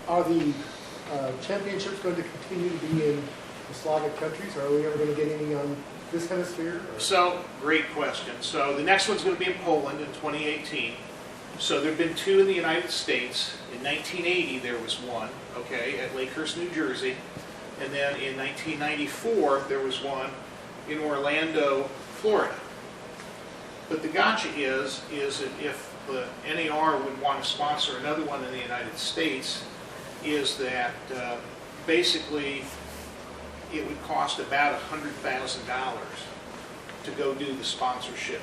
Are the championships going to continue to be in the Slavic countries? Are we ever going to get any on this hemisphere? Or? So, great question. So the next one's going to be in Poland in 2018. So there have been two in the United States. In 1980 there was one, okay, at Lakehurst, New Jersey. And then in 1994 there was one in Orlando, Florida. But the gotcha is that if the NAR would want to sponsor another one in the United States, is that basically it would cost about $100,000 to go do the sponsorship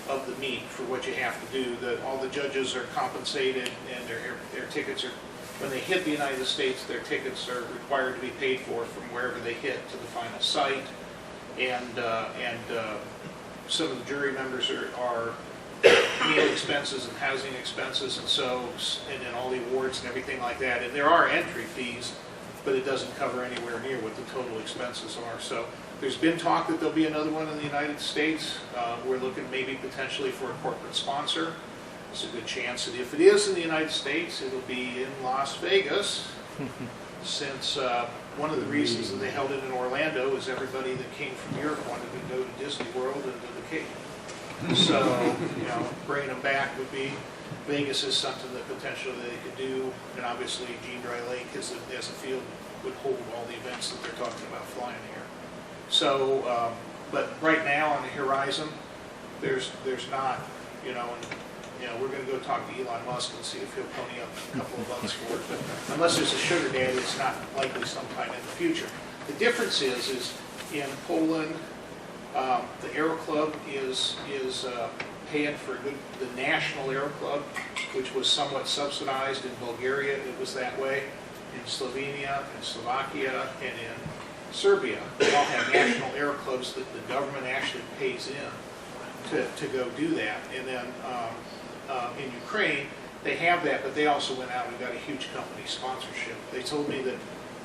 of the meet for what you have to do. All the judges are compensated, and their tickets are, when they hit the United States, their tickets are required to be paid for from wherever they hit to the final site, and some of the jury members are meal expenses and housing expenses, and then all the awards and everything like that. And there are entry fees, but it doesn't cover anywhere near what the total expenses are. So there's been talk that there'll be another one in the United States. We're looking maybe potentially for a corporate sponsor. There's a good chance that if it is in the United States, it'll be in Las Vegas, since one of the reasons that they held it in Orlando is everybody that came from Europe wanted to go to Disney World and to the Cape. So, bringing them back would be, Vegas is something that potentially they could do, and obviously Gene Dry Lake as a field would hold all the events that they're talking about flying here. So, but right now on the horizon, there's not, and we're going to go talk to Elon Musk and see if he'll pony up a couple of bucks for it. But unless there's a sugar daddy, it's not likely sometime in the future. The difference is in Poland, the Aero Club is paying for the National Aero Club, which was somewhat subsidized. In Bulgaria, it was that way. In Slovenia, in Slovakia, and in Serbia, they all have national aero clubs that the government actually pays in to go do that. And then in Ukraine, they have that, but they also went out and got a huge company sponsorship. They told me that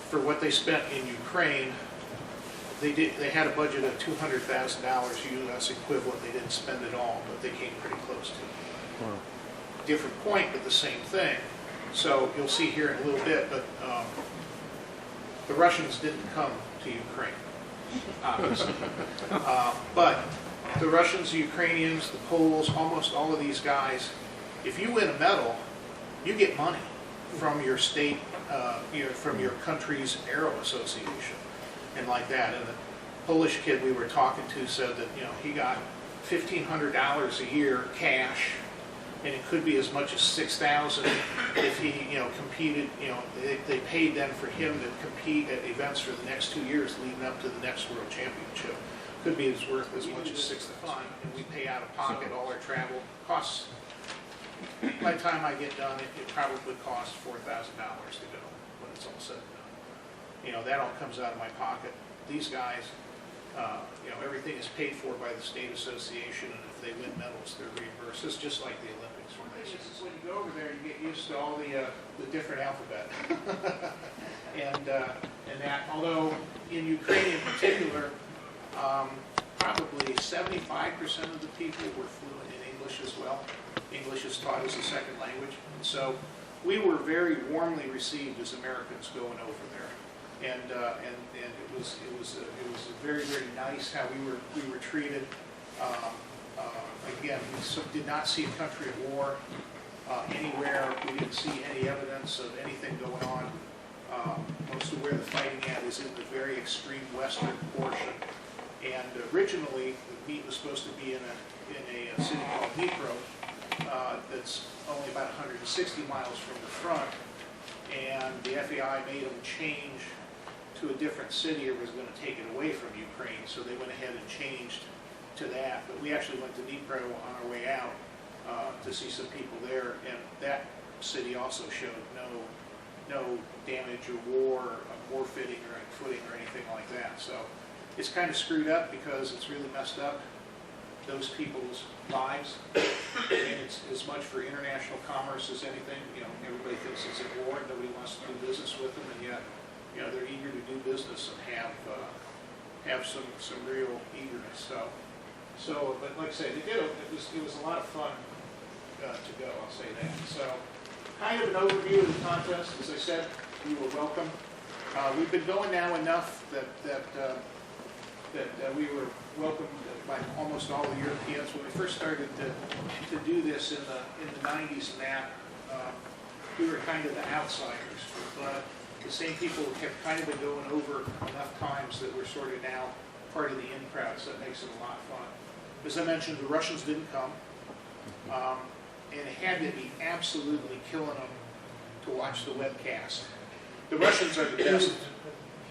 for what they spent in Ukraine, they had a budget of $200,000 U.S. equivalent. They didn't spend it all, but they came pretty close to it. Wow. Different point, but the same thing. So you'll see here in a little bit, but the Russians didn't come to Ukraine, obviously. But the Russians, the Ukrainians, the Poles, almost all of these guys, if you win a medal, you get money from your state, from your country's aero association, and like that. And the Polish kid we were talking to said that he got $1,500 a year cash, and it could be as much as $6,000 if he competed. They paid then for him to compete at events for the next 2 years leading up to the next World Championship. Could be worth as much as $6,000, and we pay out of pocket all our travel costs. By the time I get done, it probably would cost $4,000 to go when it's all said and done. That all comes out of my pocket. These guys, everything is paid for by the state association, and if they win medals, they're reimbursed. It's just like the Olympics. When you go over there, you get used to all the different alphabet, and that. Although in Ukraine in particular, probably 75% of the people were fluent in English as well. English is taught as a second language, and so we were very warmly received as Americans going over there, and it was very, very nice how we were treated. Again, we did not see a country at war. anywhere. We didn't see any evidence of anything going on. Most of where the fighting at is in the very extreme western portion. And originally, the meet was supposed to be in a city called Dnipro, that's only about 160 miles from the front. And the FAI made them change to a different city or was going to take it away from Ukraine. So they went ahead and changed to that. But we actually went to Dnipro on our way out to see some people there. And that city also showed no damage or war footing or anything like that. So it's kind of screwed up because it's really messed up those people's lives. And it's as much for international commerce as anything. You know, everybody thinks it's at war and nobody wants to do business with them, and yet, you know, they're eager to do business and have some real eagerness. So, but like I say, it was a lot of fun to go. I'll say that. So, kind of an overview of the contest. As I said, you were welcome. We've been going now enough that we were welcomed by almost all the Europeans. When we first started to do this in the 90s and that, we were kind of the outsiders. But the same people have kind of been going over enough times that we're sort of now part of the in crowd, so it makes it a lot of fun. As I mentioned, the Russians didn't come, and it had to be absolutely killing them to watch the webcast. The Russians are the best.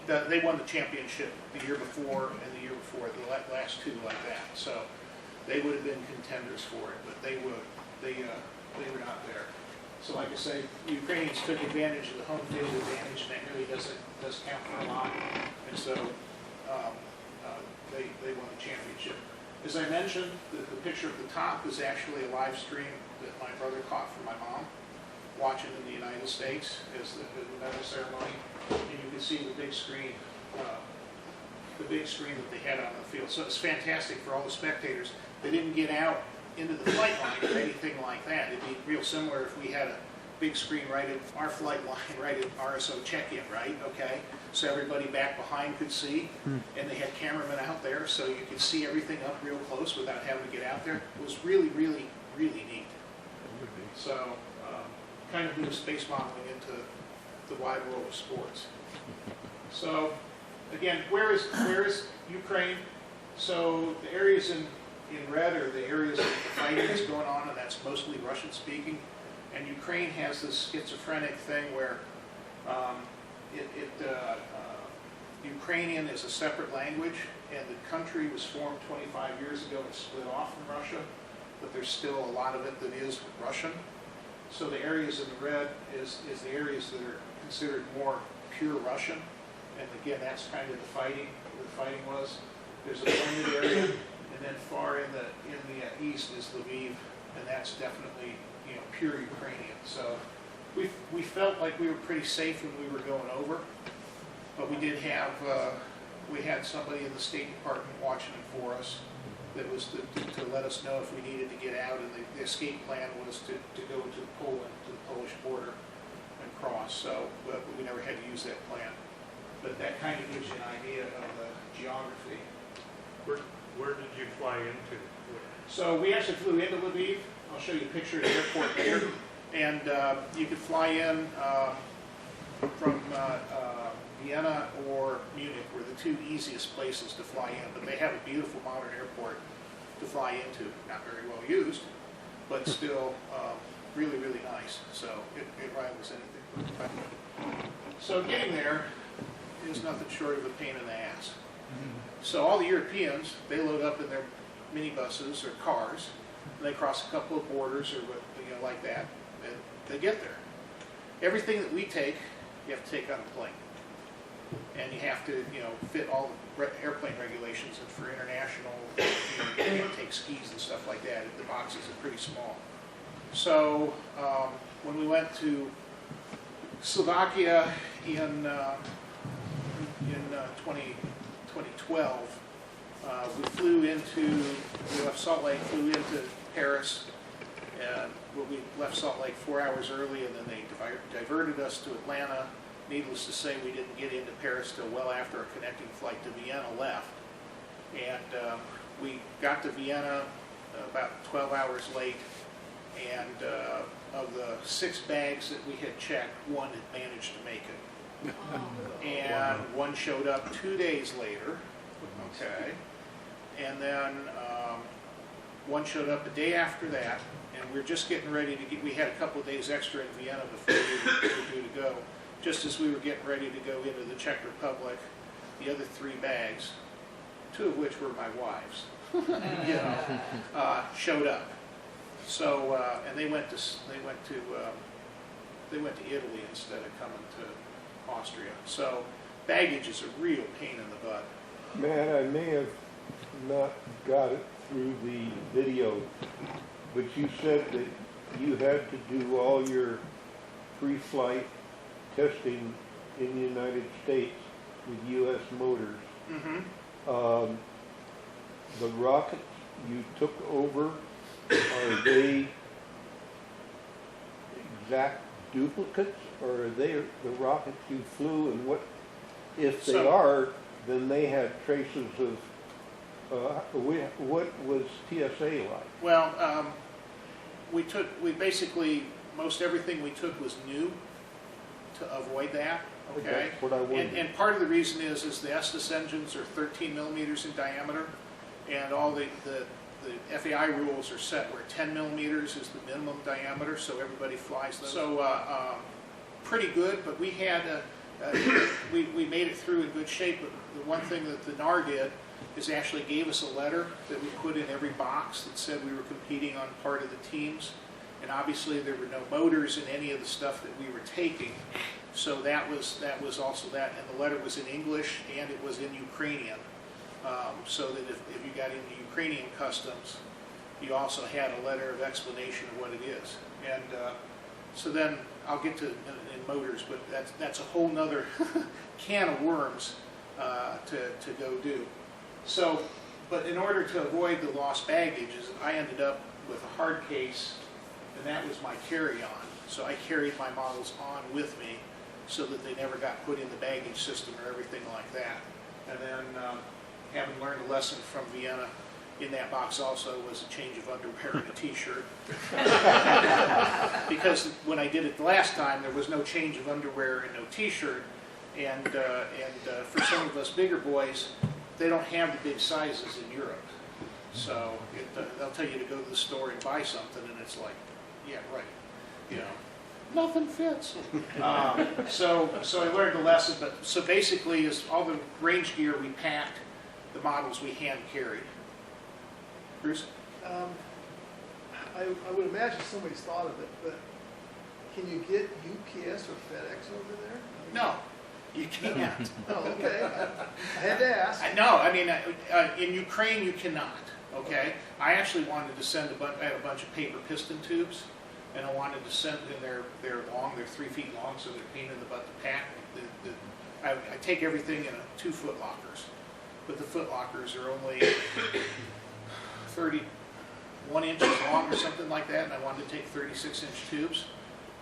They won the championship the year before and the year before, the last two like that. So they would have been contenders for it, but they were not there. So like I say, the Ukrainians took advantage of the home field advantage, and that really does count for a lot. And so they won the championship. As I mentioned, the picture at the top is actually a live stream that my brother caught from my mom, watching in the United States as the medal ceremony. And you can see the big screen that they had on the field. So it's fantastic for all the spectators. They didn't get out into the flight line or anything like that. It'd be real similar if we had a big screen right at our flight line, right at RSO check-in, right? Okay, so everybody back behind could see, and they had cameramen out there, so you could see everything up real close without having to get out there. It was really, really, really neat. So, kind of moved space modeling into the wide world of sports. So, again, where is Ukraine? So the areas in red are the areas of the fighting that's going on, and that's mostly Russian speaking. And Ukraine has this schizophrenic thing where Ukrainian is a separate language, and the country was formed 25 years ago and split off from Russia, but there's still a lot of it that is Russian. So the areas in the red is the areas that are considered more pure Russian, and again, that's kind of the fighting was. There's a blended area, and then far in the east is Lviv, and that's definitely, you know, pure Ukrainian. So we felt like we were pretty safe when we were going over, but we did have we had somebody in the State Department watching it for us that was to let us know if we needed to get out, and the escape plan was to go to Poland, to the Polish border, and cross. So, but we never had to use that plan. But that kind of gives you an idea of the geography. Where did you fly into? So we actually flew into Lviv. I'll show you a picture of the airport here. And you could fly in from Vienna or Munich were the two easiest places to fly in. But they have a beautiful modern airport to fly into. Not very well used, but still really, really nice. So it rivals anything. So getting there is nothing short of a pain in the ass. So all the Europeans, they load up in their minibuses or cars, and they cross a couple of borders or like that, and they get there. Everything that we take, you have to take on a plane, and you have to fit all the airplane regulations. And for international, you can't take skis and stuff like that. The boxes are pretty small. So when we went to Slovakia in 2012, we left Salt Lake, flew into Paris, and we left Salt Lake 4 hours early, and then they diverted us to Atlanta. Needless to say, we didn't get into Paris till well after our connecting flight to Vienna left. And we got to Vienna about 12 hours late, and of the 6 bags that we had checked, 1 had managed to make it. And one showed up 2 days later, okay? And then one showed up a day after that, and we were just getting ready to get, we had a couple of days extra in Vienna before we were due to go. Just as we were getting ready to go into the Czech Republic, the other 3 bags, 2 of which were my wife's, you know, showed up. So, and they went to Italy instead of coming to Austria. So, baggage is a real pain in the butt. Man, I may have not got it through the video, but you said that you had to do all your pre-flight testing in the United States with U.S. motors. Mm-hmm. The rockets you took over, are they exact duplicates, or are they the rockets you flew? And what, if they are, then they had traces of, what was TSA like? Well, we basically, most everything we took was new to avoid that, okay? That's what I wondered. And part of the reason is the Estes engines are 13 millimeters in diameter, and all the FAI rules are set where 10 millimeters is the minimum diameter, so everybody flies those. So pretty good, but we had we made it through in good shape. But the one thing that the NAR did is actually gave us a letter that we put in every box that said we were competing on part of the teams, and obviously there were no motors in any of the stuff that we were taking. So that was also that, and the letter was in English and it was in Ukrainian. So that if you got into Ukrainian customs, you also had a letter of explanation of what it is. And so then I'll get to in motors, but that's a whole nother can of worms to go do. So, but in order to avoid the lost baggage, I ended up with a hard case, and that was my carry-on. So I carried my models on with me so that they never got put in the baggage system or everything like that. And then having learned a lesson from Vienna, in that box also was a change of underwear and a t-shirt. Because when I did it the last time, there was no change of underwear and no t-shirt. And for some of us bigger boys, they don't have the big sizes in Europe. So they'll tell you to go to the store and buy something, and it's like, yeah, right, you know, nothing fits. So I learned the lesson. But so basically, is all the range gear we packed, the models we hand carried. Bruce? I would imagine somebody's thought of it, but can you get UPS or FedEx over there? No, you can't. Oh, okay. I had to ask. No, I mean, in Ukraine you cannot, okay? I actually wanted to send I had a bunch of paper piston tubes, and I wanted to send, and they're long, they're 3 feet long, so they're a pain in the butt to pack. I take everything in 2 foot lockers, but the foot lockers are only 31 inches long or something like that, and I wanted to take 36-inch tubes.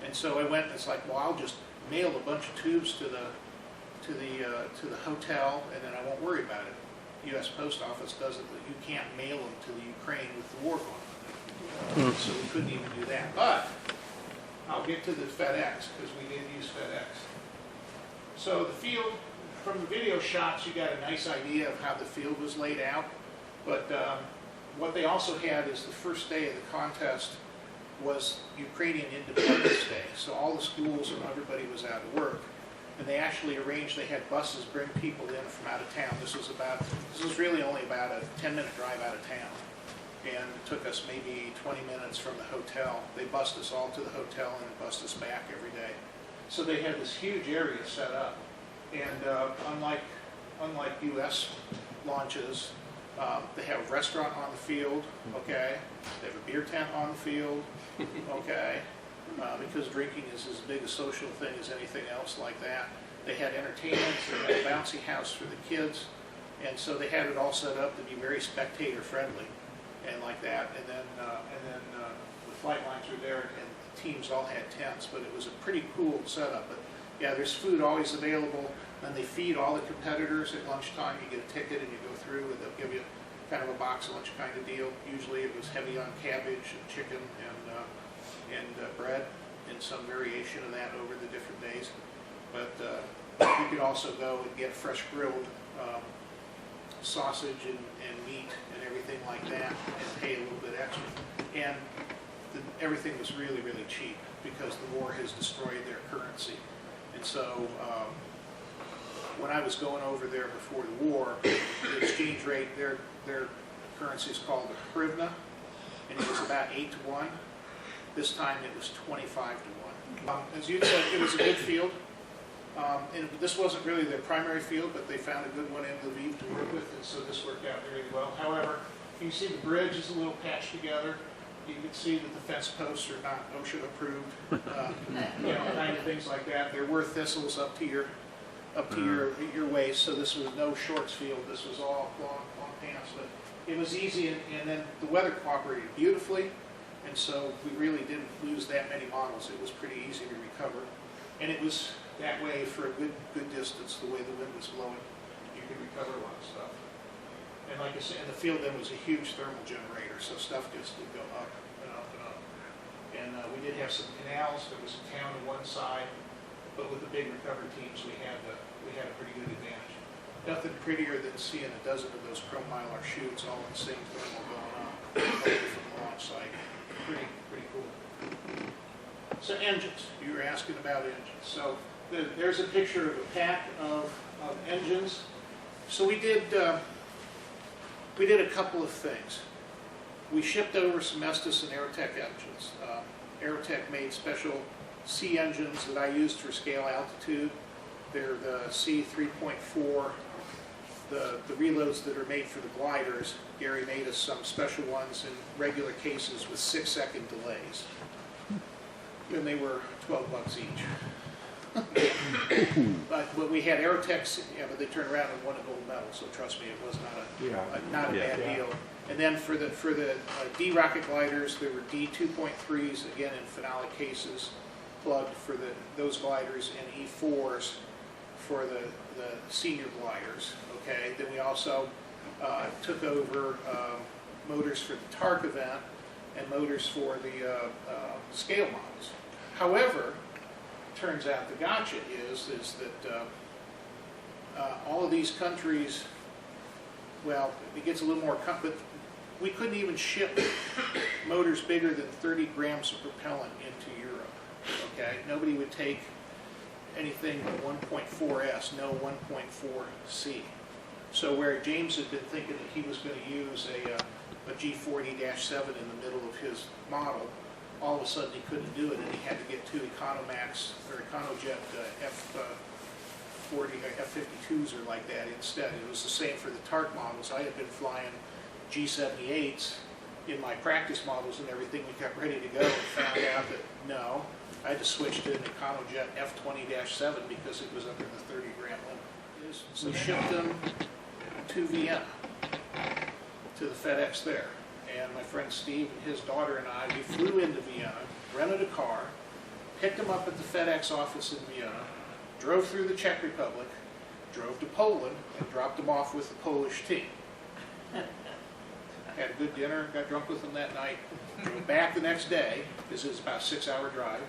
And so I went, and it's like, well, I'll just mail a bunch of tubes to the hotel, and then I won't worry about it. U.S. Post Office does it, but you can't mail them to the Ukraine with the war going on. So we couldn't even do that. But I'll get to the FedEx, because we did use FedEx. So the field, from the video shots, you got a nice idea of how the field was laid out. But what they also had is the first day of the contest was Ukrainian Independence Day. So all the schools and everybody was out of work. And they actually arranged, they had buses bring people in from out of town. This was really only about a 10-minute drive out of town. And it took us maybe 20 minutes from the hotel. They bussed us all to the hotel and bussed us back every day. So they had this huge area set up. And unlike U.S. launches, they have a restaurant on the field, okay? They have a beer tent on the field, okay? Because drinking is as big a social thing as anything else like that. They had entertainment, they had a bouncy house for the kids, and so they had it all set up to be very spectator friendly and like that. And then the flight lines were there, and the teams all had tents, but it was a pretty cool setup. But yeah, there's food always available, and they feed all the competitors at lunchtime. You get a ticket and you go through, and they'll give you kind of a box lunch kind of deal. Usually it was heavy on cabbage and chicken and bread and some variation of that over the different days. But you could also go and get fresh grilled sausage and meat and everything like that and pay a little bit extra. And everything was really, really cheap because the war has destroyed their currency. And so when I was going over there before the war, the exchange rate, their currency is called the hryvnia, and it was about 8 to 1. This time it was 25 to 1. As you said, it was a good field. And this wasn't really their primary field, but they found a good one in Lviv to work with, and so this worked out very well. However, you can see the bridge is a little patched together. You can see that the fence posts are not OSHA approved, you know, kind of things like that. There were thistles up to your waist, so this was no shorts field. This was all long pants, but it was easy, and then the weather cooperated beautifully, and so we really didn't lose that many models. It was pretty easy to recover, and it was that way for a good distance. The way the wind was blowing, you could recover a lot of stuff. And like I said, in the field then was a huge thermal generator, so stuff just would go up and up and up. And we did have some canals. There was a town on one side, but with the big recovery teams, we had a pretty good advantage. Nothing prettier than seeing a dozen of those chrome mylar chutes all in the same thermal going up away from the launch site. Pretty cool. So engines, you were asking about engines. So there's a picture of a pack of engines. So we did a couple of things. We shipped over some Estes and Aerotech engines. Aerotech made special C engines that I used for scale altitude. They're the C3.4, the reloads that are made for the gliders. Gary made us some special ones in regular cases with 6-second delays. And they were $12 each. But we had Aerotechs, yeah, but they turned around and won a gold medal, so trust me, it was not a bad deal. And then for the D rocket gliders, there were D2.3s, again in phenolic cases, plugged for those gliders, and E4s for the senior gliders. Okay, then we also took over motors for the TARC event and motors for the scale models. However, turns out the gotcha is that all of these countries, well, it gets a little more, but we couldn't even ship motors bigger than 30 grams of propellant into Europe. Okay, nobody would take anything 1.4S, no 1.4C. So where James had been thinking that he was going to use a G40-7 in the middle of his model, all of a sudden he couldn't do it, and he had to get two Economax or Econojet F40, F52s or like that instead. It was the same for the TARC models. I had been flying G78s in my practice models and everything. We got ready to go and found out that no, I had to switch to an Econojet F20-7 because it was under the 30-gram limit. So we shipped them to Vienna, to the FedEx there. And my friend Steve and his daughter and I, we flew into Vienna, rented a car, picked them up at the FedEx office in Vienna, drove through the Czech Republic, drove to Poland, and dropped them off with the Polish team. Had a good dinner, got drunk with them that night, drove back the next day, because it's about a 6-hour drive,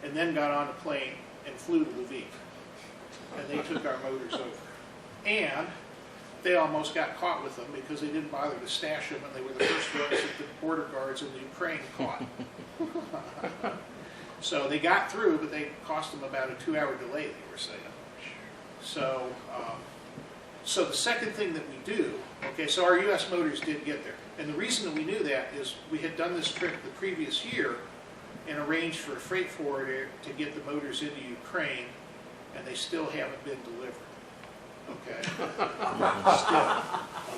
and then got on a plane and flew to Lviv. And they took our motors over. And they almost got caught with them because they didn't bother to stash them, and they were the first ones that the border guards in the Ukraine caught. So they got through, but they cost them about a 2-hour delay, they were saying. So, so the second thing that we do, okay, so our U.S. motors did get there. And the reason that we knew that is we had done this trip the previous year and arranged for a freight forwarder to get the motors into Ukraine, and they still haven't been delivered. Okay. Still.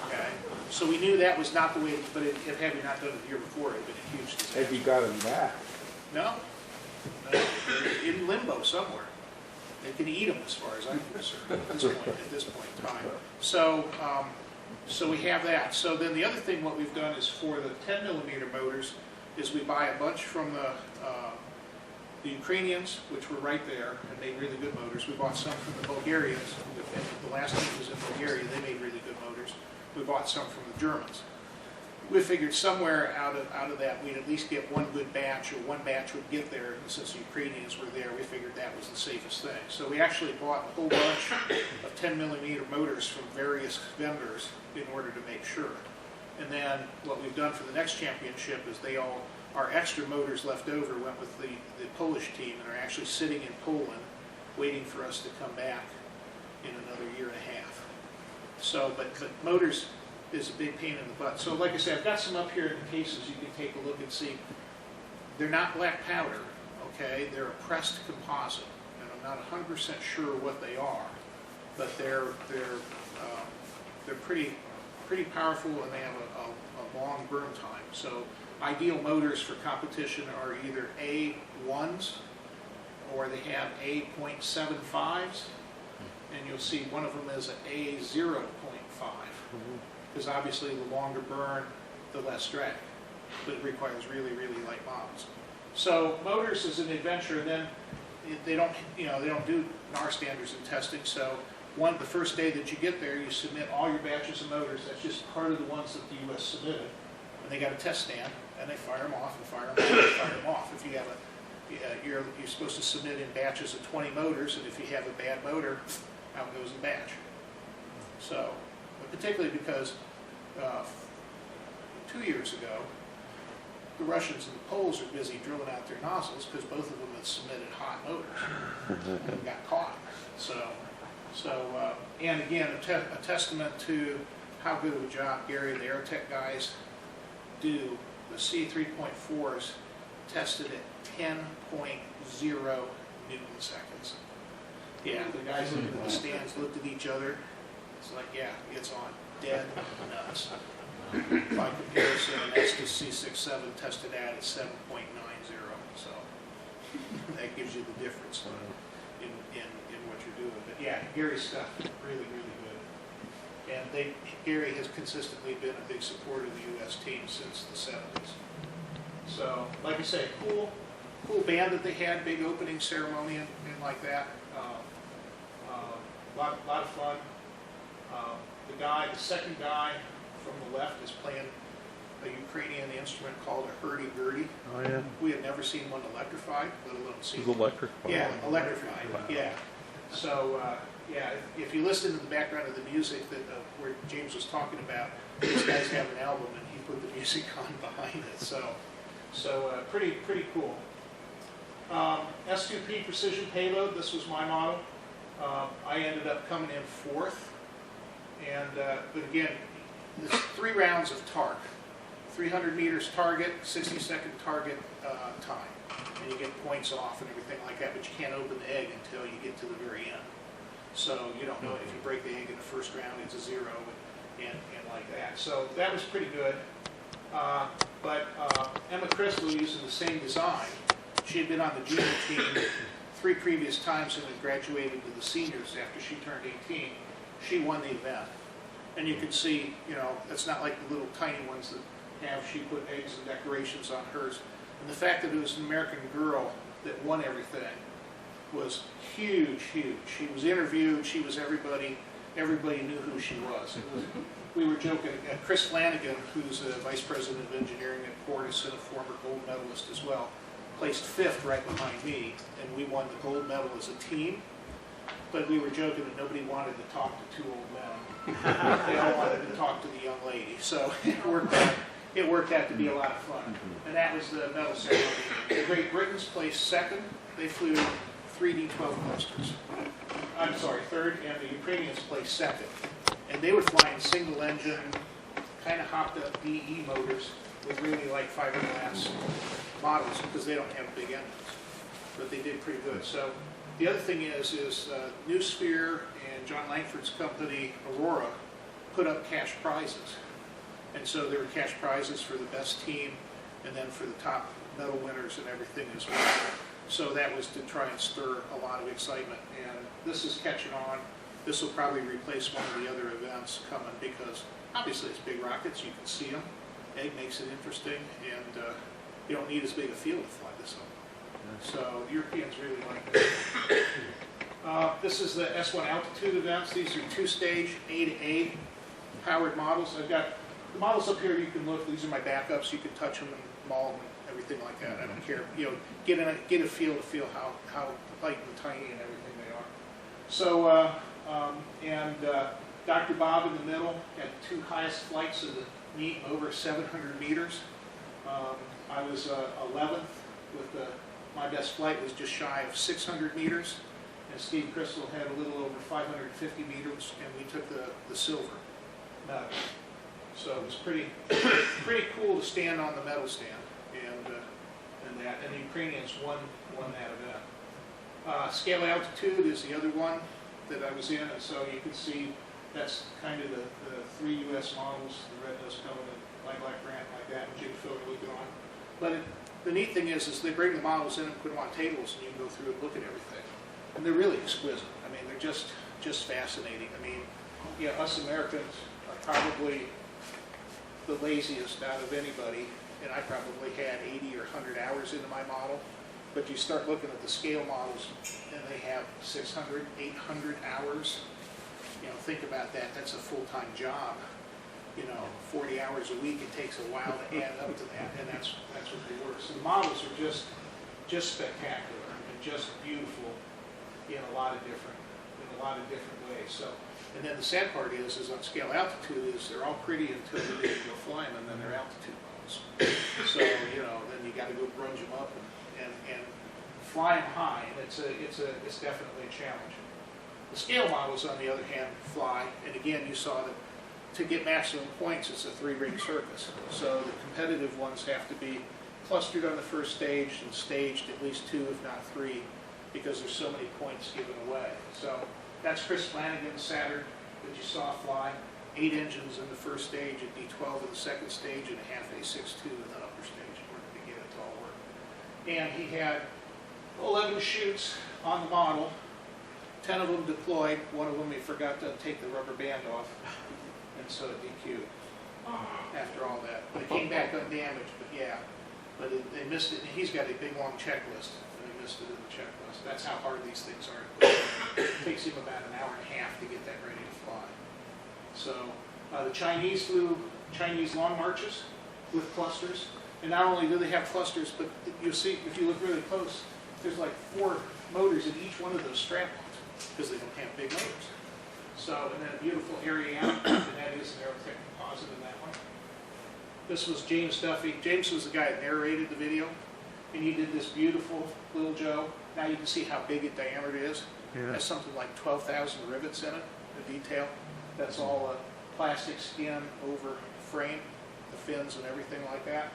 Okay. So we knew that was not the way, but had we not done it the year before, it would have been a huge disaster. Have you got them back? No. They're in limbo somewhere. They can eat them as far as I'm concerned at this point in time. So, so we have that. So then the other thing what we've done is for the 10-millimeter motors is we buy a bunch from the Ukrainians, which were right there and made really good motors. We bought some from the Bulgarians. The last team was in Bulgaria. They made really good motors. We bought some from the Germans. we figured somewhere out of that we'd at least get one good batch, or one batch would get there. And since the Ukrainians were there, we figured that was the safest thing. So we actually bought a whole bunch of 10mm motors from various vendors in order to make sure. And then what we've done for the next championship is our extra motors left over went with the Polish team and are actually sitting in Poland waiting for us to come back in another year and a half. So, but motors is a big pain in the butt. So like I said, I've got some up here in the cases you can take a look and see. They're not black powder, okay? They're a pressed composite. And I'm not 100% sure what they are, but they're pretty powerful, and they have a long burn time. So ideal motors for competition are either A1s or they have A.75s, and you'll see one of them is an A0.5. Because obviously the longer burn, the less drag, but it requires really, really light models. So motors is an adventure, and then they don't do NAR standards in testing. So the first day that you get there, you submit all your batches of motors. That's just part of the ones that the U.S. submitted, and they got a test stand, and they fire them off and fire them off and fire them off. If you have you're supposed to submit in batches of 20 motors, and if you have a bad motor, out goes the batch. So. Particularly because 2 years ago, the Russians and the Poles are busy drilling out their nozzles because both of them had submitted hot motors and got caught. And again, a testament to how good of a job Gary and the Aerotech guys do. The C3.4s tested at 10.0 Newton seconds. Yeah, the guys looking at the stands looked at each other. It's like, yeah, it's on dead nuts. By comparison, an Estes C67 tested at 7.90, so that gives you the difference in what you're doing. But yeah, Gary's stuff really, really good. And Gary has consistently been a big supporter of the U.S. team since the 70s. So, like I say, cool band that they had, big opening ceremony and like that. Lot of fun. The second guy from the left is playing a Ukrainian instrument called a hurdy-gurdy. Oh, yeah. We have never seen one electrified, let alone seen It was electrified. Yeah, electrified, Wow. yeah. So, if you listen to the background of the music that where James was talking about, these guys have an album and he put the music on behind it. So pretty cool. S2P precision payload, this was my model. I ended up coming in fourth. And, but again, it's 3 rounds of TARC. 300 meters target, 60-second target time. And you get points off and everything like that, but you can't open the egg until you get to the very end. So you don't know if you break the egg in the first round, it's a 0 and like that. So that was pretty good. But Emma Crystal, using the same design, she had been on the junior team 3 previous times and had graduated to the seniors after she turned 18. She won the event. And you can see, it's not like the little tiny ones that have, she put eggs and decorations on hers. And the fact that it was an American girl that won everything was huge. She was interviewed, she was everybody knew who she was. We were joking, Chris Flanagan, who's a vice president of engineering at Portis and a former gold medalist as well, placed 5th right behind me, and we won the gold medal as a team. But we were joking that nobody wanted to talk to 2 old men. They all wanted to talk to the young lady. So it worked out to be a lot of fun. And that was the medal ceremony. The Great Britain's placed 2nd. They flew 3 D-12 clusters. I'm sorry, 3rd, and the Ukrainians placed 2nd. And they were flying single engine, kind of hopped up DE motors with really like fiberglass models because they don't have big engines. But they did pretty good. So the other thing is New Sphere and John Langford's company, Aurora, put up cash prizes. And so there were cash prizes for the best team and then for the top medal winners and everything as well. So that was to try and stir a lot of excitement. And this is catching on. This will probably replace one of the other events coming because obviously it's big rockets. You can see them. Egg makes it interesting. And you don't need as big a field to fly this on. So the Europeans really like this. This is the S1 altitude events. These are 2-stage A to A powered models. I've got the models up here, you can look, these are my backups, you can touch them and maul them and everything like that. I don't care, you know, get a feel how light and tiny and everything they are. So, Dr. Bob in the middle had the 2 highest flights of the meet, over 700 meters. I was 11th with my best flight was just shy of 600 meters. And Steve Crystal had a little over 550 meters, and we took the silver medal. So it was pretty cool to stand on the medal stand, and the Ukrainians won that event. Scale altitude is the other one that I was in, and so you can see that's kind of the 3 U.S. models, the red nose coming and Black Grant like that, and Jim Phil looking on. But the neat thing is they bring the models in and put them on tables, and you can go through and look at everything. And they're really exquisite. I mean, they're just fascinating. I mean, yeah, us Americans are probably the laziest out of anybody, and I probably had 80 or 100 hours into my model. But you start looking at the scale models, and they have 600, 800 hours. You know, think about that. That's a full-time job. You know, 40 hours a week. It takes a while to add up to that, and that's what they were. So the models are just spectacular and just beautiful in a lot of different ways. So, and then the sad part is on scale altitude is they're all pretty until you go fly them, and then they're altitude models. So you know, then you got to go grunge them up and fly them high, and it's definitely a challenge. The scale models, on the other hand, fly, and again, you saw that to get maximum points, it's a 3-ring circus. So the competitive ones have to be clustered on the first stage and staged at least 2, if not 3, because there's so many points given away. So that's Chris Flanagan's Saturn that you saw fly. 8 engines in the first stage, a D12 in the second stage, and a half A62 in the upper stage in order to get it to all work. And he had 11 chutes on the model, 10 of them deployed. One of them he forgot to take the rubber band off, and so it DQ'd after all that. They came back undamaged, but yeah. But they missed it, and he's got a big long checklist, and they missed it in the checklist. That's how hard these things are. It takes him about an hour and a half to get that ready to fly. So the Chinese flew Chinese long marches with clusters, and not only do they have clusters, but you'll see, if you look really close, there's like 4 motors in each one of those strap-ons, because they don't have big motors. So, and then a beautiful Ariane, and that is an Aerotech composite in that one. This was James Duffy. James was the guy that narrated the video, and he did this beautiful Little Joe. Now you can see how big its diameter is. Yeah. It has something like 12,000 rivets in it, the detail. That's all a plastic skin over frame, the fins and everything like that.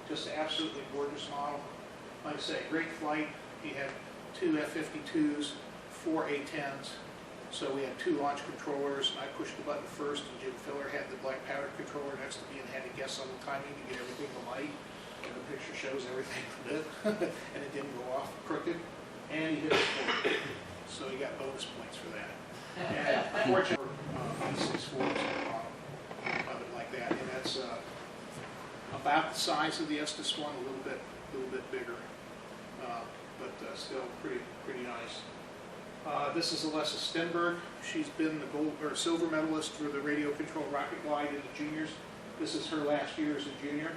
Just an absolutely gorgeous model. Like I say, great flight. He had 2 F-52s, 4 A-10s. So we had 2 launch controllers, and I pushed the button first, and Jim Filler had the black powder controller next to me and had to guess on the timing to get everything to light. And the picture shows everything lit, and it didn't go off crooked. And he hit it forward. So he got bonus points for that. And fortunately, 6 forwards on the bottom of it like that. And that's about the size of the Estes one, a little bit bigger, but still pretty nice. This is Alessa Stenberg. She's been the gold or silver medalist for the radio control rocket glide in the juniors. This is her last year as a junior,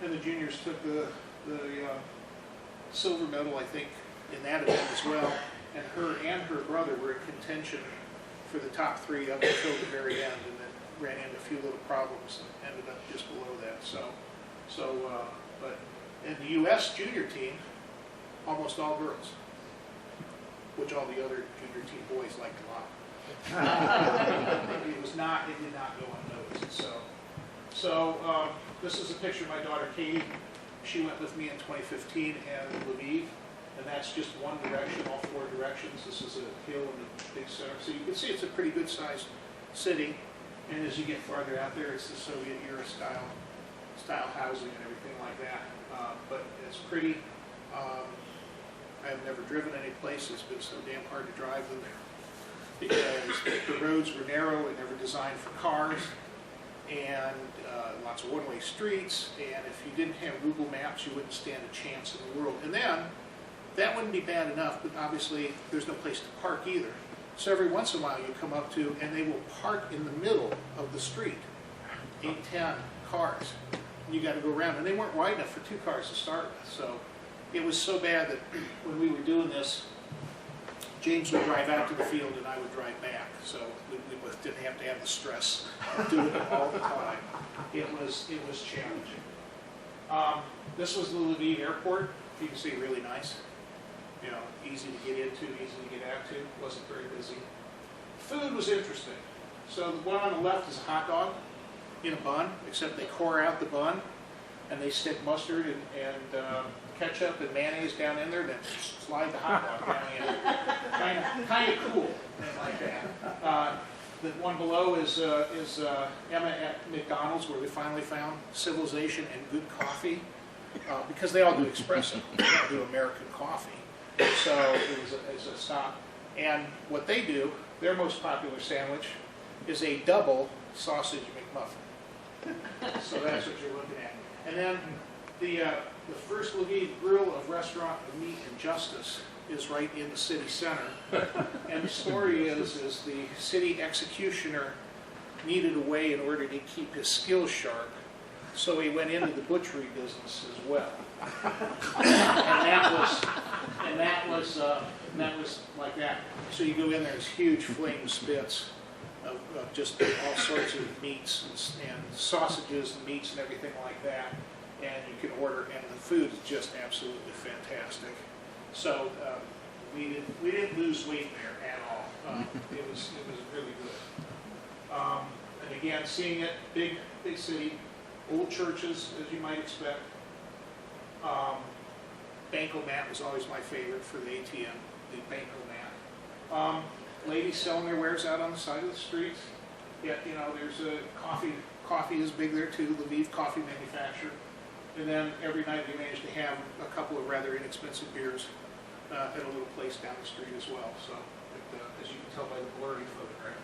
and the juniors took the silver medal, I think, in that event as well. And her brother were in contention for the top 3 up until the very end, and then ran into a few little problems and ended up just below that. But in the U.S. junior team, almost all girls, which all the other junior team boys liked a lot. It did not go unnoticed. So this is a picture of my daughter Katie. She went with me in 2015 in Lviv, and that's just one direction, all 4 directions. This is a hill in the big center. So you can see it's a pretty good sized city, and as you get farther out there, it's the Soviet era style housing and everything like that. But it's pretty. I've never driven any place that's been so damn hard to drive in there, because the roads were narrow and never designed for cars, and lots of one-way streets, and if you didn't have Google Maps, you wouldn't stand a chance in the world. And then, that wouldn't be bad enough, but obviously there's no place to park either. So every once in a while you come up to, and they will park in the middle of the street. 8, 10 cars. And you got to go around, and they weren't wide enough for 2 cars to start with. So it was so bad that when we were doing this, James would drive out to the field and I would drive back. So we both didn't have to have the stress of doing it all the time. It was challenging. This was the Lviv airport. You can see, really nice. You know, easy to get into, easy to get out to. Wasn't very busy. Food was interesting. So the one on the left is a hot dog in a bun, except they core out the bun and they stick mustard and ketchup and mayonnaise down in there, then slide the hot dog down in. Kind of cool, like that. The one below is Emma at McDonald's, where we finally found civilization and good coffee, because they all do espresso, they don't do American coffee. So it was a stop. And what they do, their most popular sandwich, is a double sausage McMuffin. So that's what you're looking at. And then the first Lviv Grill of Restaurant of Meat and Justice is right in the city center. And the story is the city executioner needed a way in order to keep his skills sharp, so he went into the butchery business as well. and that was like that. So you go in there, there's huge flame spits of just all sorts of meats and sausages and meats and everything like that. And you can order, and the food is just absolutely fantastic. So we didn't lose weight there at all. It was really good. And again, seeing it, big city, old churches as you might expect. Bankomat was always my favorite for the ATM, the Bankomat. Ladies selling their wares out on the side of the streets. Yeah, you know, there's a coffee. Coffee is big there too. Lviv coffee manufacturer. And then every night we managed to have a couple of rather inexpensive beers at a little place down the street as well. So, as you can tell by the blurry photograph.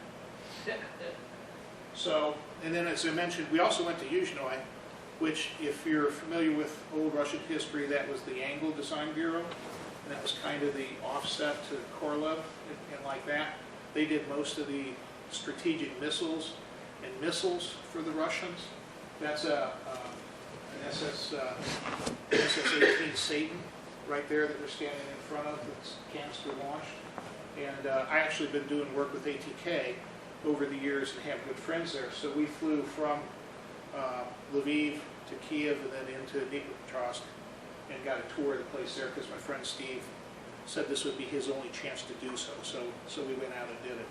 So, and then as I mentioned, we also went to Yuzhnoye, which, if you're familiar with old Russian history, that was the Angle Design Bureau, and that was kind of the offset to Korolev and like that. They did most of the strategic missiles and missiles for the Russians. That's an SS-18 Satan right there that we're standing in front of, that's canister launched. And I actually been doing work with ATK over the years and have good friends there. So we flew from Lviv to Kiev and then into Dnipropetrovsk and got a tour of the place there because my friend Steve said this would be his only chance to do so. So we went out and did it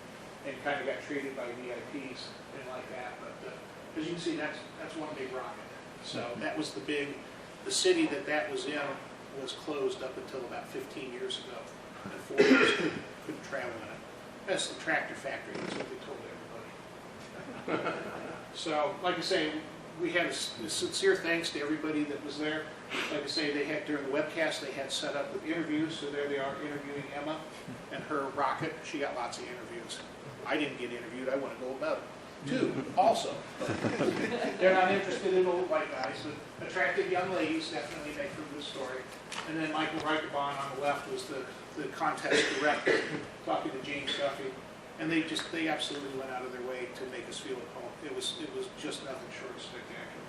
and kind of got treated by VIPs and like that. But as you can see, that's one big rocket. So that was the city that was in was closed up until about 15 years ago. And foreigners couldn't travel in it. That's the tractor factory, that's what they told everybody. So, like I say, we had a sincere thanks to everybody that was there. Like I say, they had, during the webcast, they had set up with interviews, so there they are interviewing Emma and her rocket. She got lots of interviews. I didn't get interviewed, I want to go about it. Too, also. They're not interested in old white guys, but attractive young ladies definitely make for a good story. And then Michael Reichenbahn on the left was the contest director talking to James Duffy. And they absolutely went out of their way to make us feel at home. It was just nothing short of spectacular.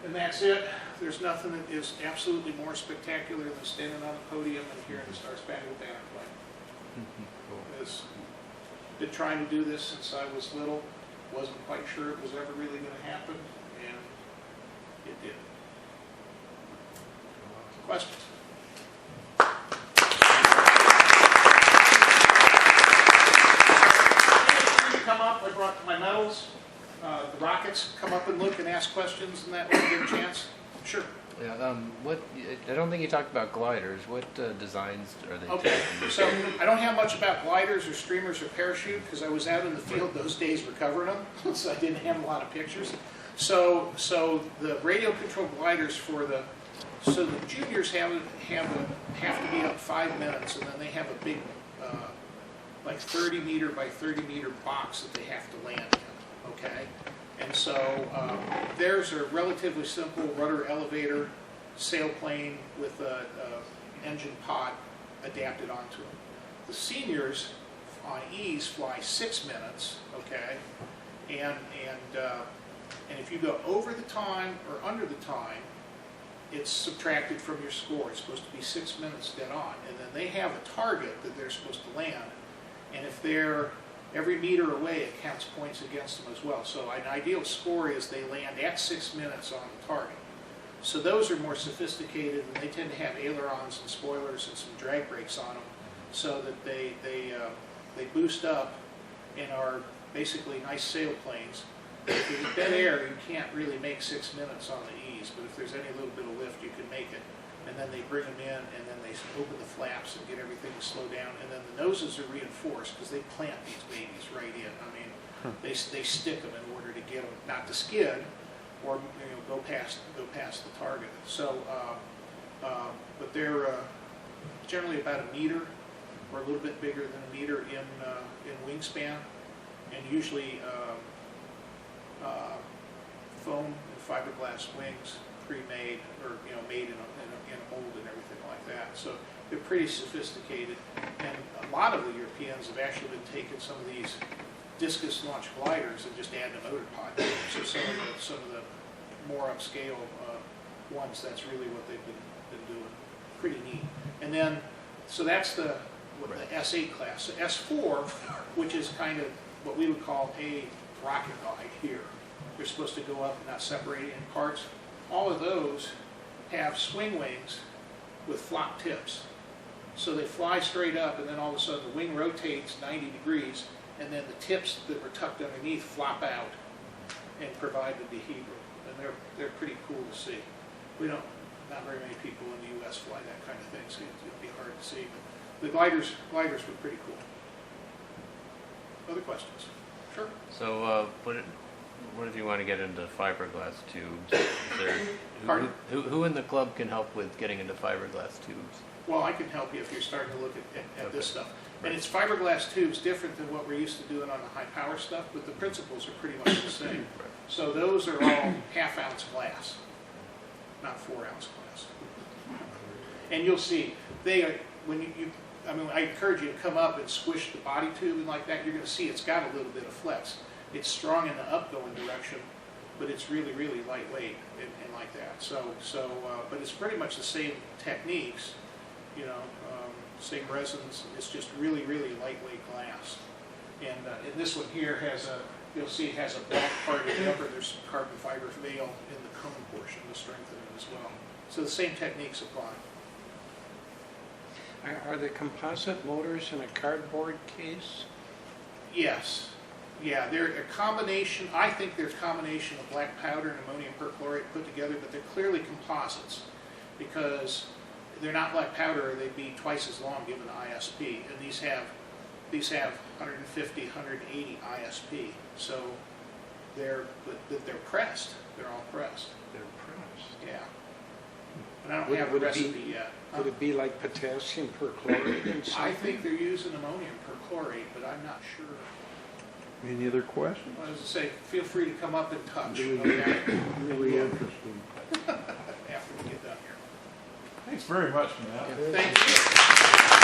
And that's it. There's nothing that is absolutely more spectacular than standing on the podium and hearing the Star Spangled Banner play. Been trying to do this since I was little. Wasn't quite sure it was ever really going to happen, and it did. Questions? Come up. I brought my medals. The rockets, come up and look and ask questions, and that way you get a chance. Sure. Yeah. I don't think you talked about gliders. What designs are they? Okay. So I don't have much about gliders or streamers or parachute because I was out in the field those days recovering them, so I didn't have a lot of pictures. So the radio controlled gliders the juniors have to be up 5 minutes, and then they have a big like 30 meter by 30 meter box that they have to land in. Okay. And so theirs are relatively simple rudder elevator sailplane with an engine pod adapted onto them. The seniors on E's fly 6 minutes, okay, And if you go over the time or under the time, it's subtracted from your score. It's supposed to be 6 minutes dead on. And then they have a target that they're supposed to land. And if they're every meter away, it counts points against them as well. So an ideal score is they land at 6 minutes on the target. So those are more sophisticated, and they tend to have ailerons and spoilers and some drag brakes on them, so that they boost up and are basically nice sailplanes. If you're in dead air, you can't really make 6 minutes on the ease, but if there's any little bit of lift, you can make it. And then they bring them in, and then they open the flaps and get everything to slow down. And then the noses are reinforced because they plant these babies right in. I mean, they stick them in order to get them not to skid, or go past the target. So, but they're generally about a meter, or a little bit bigger than a meter in wingspan, and usually foam and fiberglass wings, pre-made, or made in a mold and everything like that. So they're pretty sophisticated, and a lot of the Europeans have actually been taking some of these discus launch gliders and just adding a motor pod to them. So some of the more upscale ones, that's really what they've been doing. Pretty neat. And then, so that's the S8 class. So S4, which is kind of what we would call a rocket glide here. They're supposed to go up and not separate in parts. All of those have swing wings with flop tips. So they fly straight up, and then all of a sudden the wing rotates 90 degrees, and then the tips that were tucked underneath flop out and provide the dehedral. And they're pretty cool to see. Not very many people in the U.S. fly that kind of thing, so it'd be hard to see. But the gliders were pretty cool. Other questions? Sure. So what if you want to get into fiberglass tubes? Is Pardon? who in the club can help with getting into fiberglass tubes? Well, I can help you if you're starting to look at Okay. this stuff. Right. And it's fiberglass tubes, different than what we're used to doing on the high power stuff, but the principles are pretty much the same. Right. So those are all half-ounce glass, not 4-ounce glass. And you'll see, they are, when I encourage you to come up and squish the body tube and like that, you're going to see it's got a little bit of flex. It's strong in the upgoing direction, but it's really, really lightweight and like that. But it's pretty much the same techniques, same resins. It's just really, really lightweight glass. And this one here you'll see it has a black part in the upper. There's some carbon fiber veil in the cone portion to strengthen it as well. So the same techniques apply. Are the composite motors in a cardboard case? Yes. Yeah, they're a combination, I think they're a combination of black powder and ammonium perchlorate put together, but they're clearly composites because they're not black powder, or they'd be twice as long given ISP. And these have 150, 180 ISP. So they're pressed. They're all pressed. They're pressed. Yeah. And I don't have the recipe yet. Would it be like potassium perchlorate and something? I think they're using ammonium perchlorate, but I'm not sure. Any other questions? Well, as I say, feel free to come up and touch. Really, Okay? really interesting. After we get done here. Thanks very much, Matt. Thank you.